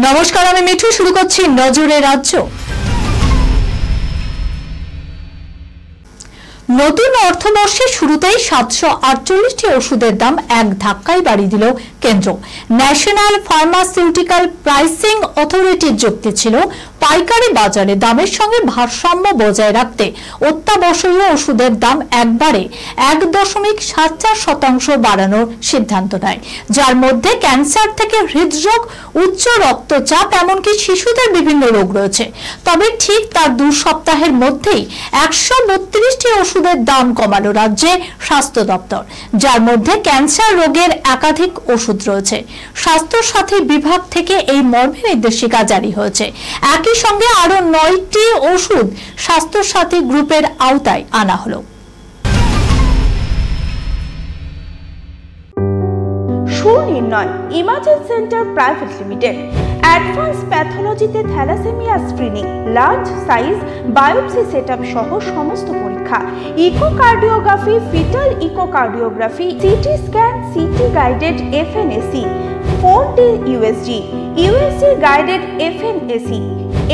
নমস্কার, আমি মিঠু। শুরু করছি নজরে রাজ্য। নতুন অর্থবর্ষের শুরুতেই 748টি ওষুধের দাম এক ধাক্কায় বাড়িয়ে দিল কেন্দ্র। ন্যাশনাল ফার্মাসিউটিক্যাল প্রাইসিং অথরিটির যুক্তি ছিল, পাইকারি বাজারে দামের সঙ্গে ভারসাম্য বজায় রাখতে অত্যাবশ্যকীয় ওষুধের দাম একবারে 1.74% বাড়ানোর সিদ্ধান্ত নেয়, যার মধ্যে ক্যান্সার থেকে হৃদরোগ, উচ্চ রক্তচাপ, এমনকি শিশুদের বিভিন্ন রোগ রয়েছে। তবে ঠিক তার 2 সপ্তাহের মধ্যেই 132টি ওষুধের দাম কমালো রাজ্যের স্বাস্থ্য দপ্তর, যার মধ্যে ক্যান্সার রোগের একাধিক ওষুধ রয়েছে। স্বাস্থ্য সাথী বিভাগ থেকে এই মর্মে নির্দেশিকা জারি হয়েছে। একই সঙ্গে আরো 9টি ওষুধ স্বাস্থ্য সাথী গ্রুপের আওতায় আনা হলো। Sunirnoy imaging centre private limited advance প্যাথোলজিতে thalassemia screening, large size biopsy setup সহ সমস্ত পরীক্ষা, echocardiography, fetal echocardiography, CT scan, CT guided FNAC, 4D USG, USG guided FNAC,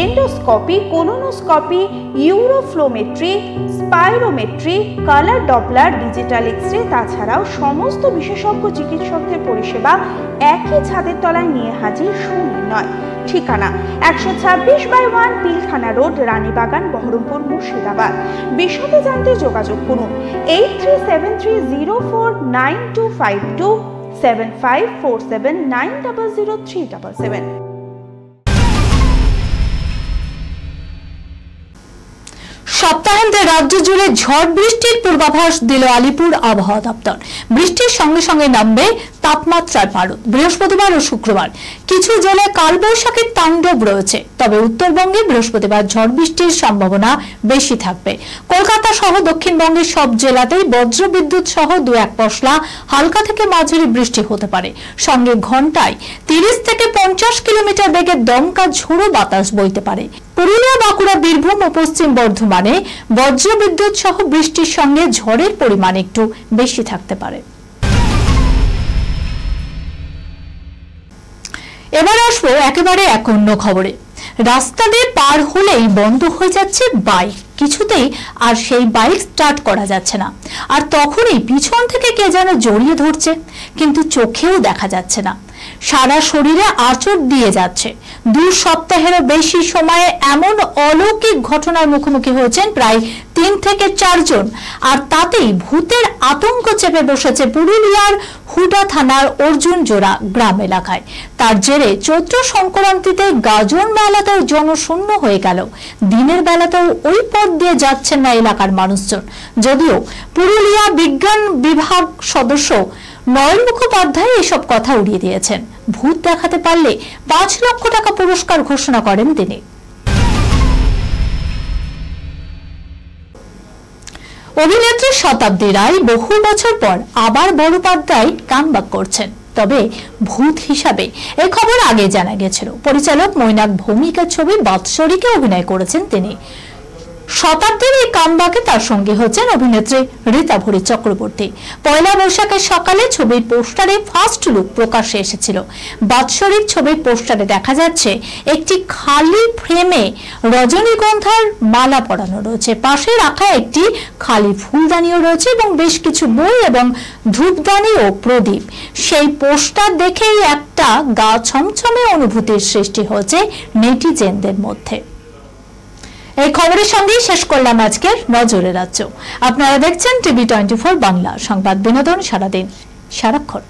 endoscopy, colonoscopy, uroflowmetry, spirometry, colour Doppler, digital x-ray, তাছাড়াও সমস্ত বিশেষজ্ঞ চিকিৎসকদের পরিষেবা একই ছাদের তলায় নিয়ে হাজির সুনির্ণয়। ঠিকানা 126/1 পিলখানা রোড, রানীবাগান, বহরমপুর, মুর্শিদাবাদ। বিশদে জানতে যোগাযোগ করুন 8373049252 7547900377। সপ্তাহান্তে রাজ্য জুড়ে ঝড় বৃষ্টির পূর্বাভাস দিল আলিপুর আবহাওয়া দপ্তর। বৃষ্টির সঙ্গে সঙ্গে নামবে তাপমাত্রার পারদ। বৃহস্পতিবার ও শুক্রবার কিছু জেলায় কালবৈশাখীর তাণ্ডব রয়েছে, তবে উত্তরবঙ্গে বৃহস্পতিবার ঝড় বৃষ্টির সম্ভাবনা বেশি থাকবে। কলকাতা সহ দক্ষিণবঙ্গের সব জেলাতেই বজ্রবিদ্যুৎ সহ 2-1 পশলা হালকা থেকে মাঝারি বৃষ্টি হতে পারে। সঙ্গে ঘন্টায় 30 থেকে 50 কিলোমিটার বেগে দমকা ঝোড়ো বাতাস বইতে পারে। পুরুলিয়া, বাঁকুড়া, বীরভূম ও পশ্চিম বর্ধমানে বজ্রবিদ্যুৎ সহ বৃষ্টির সঙ্গে ঝড়ের পরিমাণ একটু বেশি থাকতে পারে। এবার আসবো একেবারে এক অন্য খবরে। রাস্তা দিয়ে পার হলেই বন্ধ হয়ে যাচ্ছে বাইক, কিছুতেই আর সেই বাইক স্টার্ট করা যাচ্ছে না। আর তখনই পিছন থেকে কে যেন জড়িয়ে ধরছে, কিন্তু চোখেও দেখা যাচ্ছে না, সারা শরীরে আঁচড় দিয়ে যাচ্ছে। 2 সপ্তাহেরও বেশি সময়ে এমন অলৌকিক ঘটনার মুখোমুখি হয়েছেন প্রায় 3 থেকে 4 জন। আর তাতেই ভূতের আতঙ্ক চেপে বসেছে পুরুলিয়ার হুডা থানার অর্জুন জোড়া গ্রাম এলাকায়। তার জেরে চৈত্র সংক্রান্তিতে গাজন মেলাতেও জনশূন্য হয়ে গেল। দিনের বেলাতেও ওই পথ দিয়ে যাচ্ছেন না এলাকার মানুষজন। যদিও পুরুলিয়া বিজ্ঞান বিভাগ সদস্য নয়ন মুখোপাধ্যায় এসব কথা উড়িয়ে দিয়েছেন। ভূত দেখাতে পারলে 5 লক্ষ টাকা পুরস্কার ঘোষণা করেন তিনি। অভিনেত্রী শতাব্দী রায় বহু বছর পর আবার বড়পাড্ডায় কামব্যাক করছেন, তবে ভূত হিসাবে এই খবর আগে জানা গেছিল। পরিচালক মৈনাক ভৌমিকের ছবি বাৎসরিকে অভিনয় করেছেন তিনি। শতাব্দীর এই কামব্যাকে তার সঙ্গে হচ্ছেন অভিনেত্রী রীতা ভরি চক্রবর্তী। পয়লা বৈশাখের সকালে ছবির পোস্টারে ফার্স্ট লুক প্রকাশ্যে এসেছিল। বাৎসরিক ছবির পোস্টারে দেখা যাচ্ছে একটি খালি ফ্রেমে রজনীগন্ধার মালা পরানো রয়েছে, পাশে রাখা একটি খালি ফুলদানিও রয়েছে এবং বেশ কিছু বই এবং ধূপদানি ও প্রদীপ। সেই পোস্টার দেখেই একটা গা ছমছমে অনুভূতির সৃষ্টি হয়েছে নেটিজেনদের মধ্যে। এই খবরের সঙ্গেই শেষ করলাম আজকের নজরে রাজ্য। আপনারা দেখছেন টিভি 24 বাংলা, সংবাদ বিনোদন সারাদিন সারাক্ষণ।